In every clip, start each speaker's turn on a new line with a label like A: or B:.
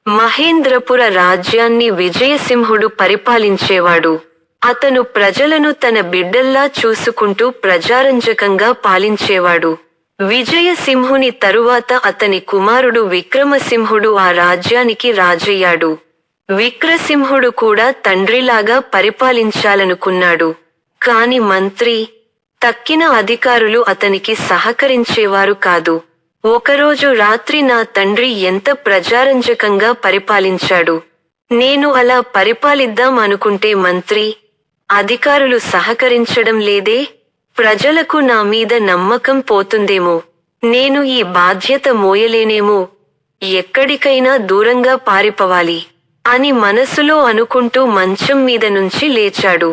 A: మహేంద్రపుర రాజ్యాన్ని విజయసింహుడు పరిపాలించేవాడు. అతను ప్రజలను తన బిడ్డల్లా చూసుకుంటూ ప్రజారంజకంగా పాలించేవాడు. విజయసింహుని తరువాత అతని కుమారుడు విక్రమసింహుడు ఆ రాజ్యానికి రాజయ్యాడు. విక్రసింహుడు కూడా తండ్రిలాగా పరిపాలించాలనుకున్నాడు. కాని మంత్రి, తక్కిన అధికారులు అతనికి సహకరించేవారు కాదు. ఒకరోజు రాత్రి నా తండ్రి ఎంత ప్రజారంజకంగా పరిపాలించాడు. నేను అలా పరిపాలిద్దాం అనుకుంటే మంత్రి, అధికారులు సహకరించడం లేదే? ప్రజలకు నా మీద నమ్మకం పోతుందేమో. నేను ఈ బాధ్యత మోయలేనేమో. ఎక్కడికైనా దూరంగా పారిపోవాలి అని మనసులో అనుకుంటూ మంచం మీద నుంచి లేచాడు.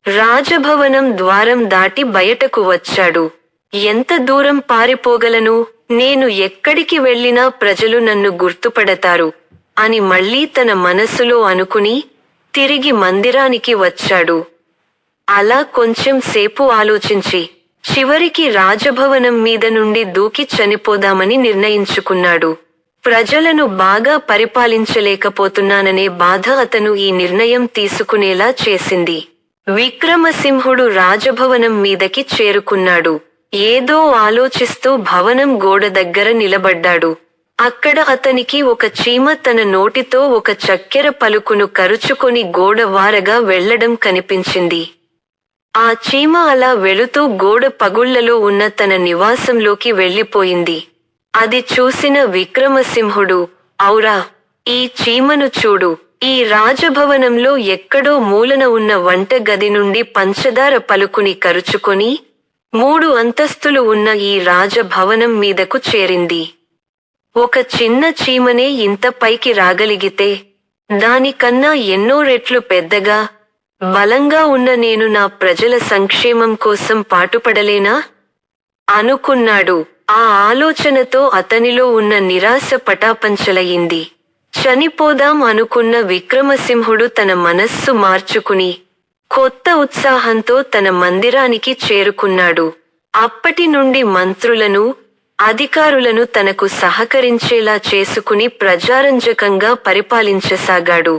A: రాజభవనం ద్వారం దాటి బయటకు వచ్చాడు. ఎంత దూరం పారిపోగలను? నేను ఎక్కడికి వెళ్ళినా ప్రజలు నన్ను గుర్తుపడతారు అని మళ్ళీ తన మనసులో అనుకుని తిరిగి మందిరానికి వచ్చాడు. అలా కొంచెం సేపు ఆలోచించి చివరికి రాజభవనం మీద నుండి దూకి చనిపోదామని నిర్ణయించుకున్నాడు. ప్రజలను బాగా పరిపాలించలేకపోతున్నాననే బాధ అతను ఈ నిర్ణయం తీసుకునేలా చేసింది. విక్రమసింహుడు రాజభవనం మీదకి చేరుకున్నాడు. ఏదో ఆలోచిస్తూ భవనం గోడ దగ్గర నిలబడ్డాడు. అక్కడ అతనికి ఒక చీమ తన నోటితో ఒక చక్కెర పలుకును కరుచుకొని గోడ వారగా వెళ్లడం కనిపించింది. ఆ చీమ అలా వెళుతూ గోడ పగుళ్లలో ఉన్న తన నివాసంలోకి వెళ్లిపోయింది. అది చూసిన విక్రమసింహుడు, ఔరా, ఈ చీమను చూడు. ఈ రాజభవనంలో ఎక్కడో మూలన ఉన్న వంట గది నుండి పంచదార పలుకుని కరుచుకొని 3 అంతస్తులు ఉన్న ఈ రాజభవనం మీదకు చేరింది. ఒక చిన్న చీమనే ఇంత పైకి రాగలిగితే దానికన్నా ఎన్నో రెట్లు పెద్దగా, బలంగా ఉన్న నేను నా ప్రజల సంక్షేమం కోసం పాటుపడలేనా? అనుకున్నాడు. ఆ ఆలోచనతో అతనిలో ఉన్న నిరాశ పటాపంచలయింది. చనిపోదాం అనుకున్న విక్రమసింహుడు తన మనస్సు మార్చుకుని కొత్త ఉత్సాహంతో తన మందిరానికి చేరుకున్నాడు. అప్పటి నుండి మంత్రులను, అధికారులను తనకు సహకరించేలా చేసుకుని ప్రజారంజకంగా పరిపాలించసాగాడు.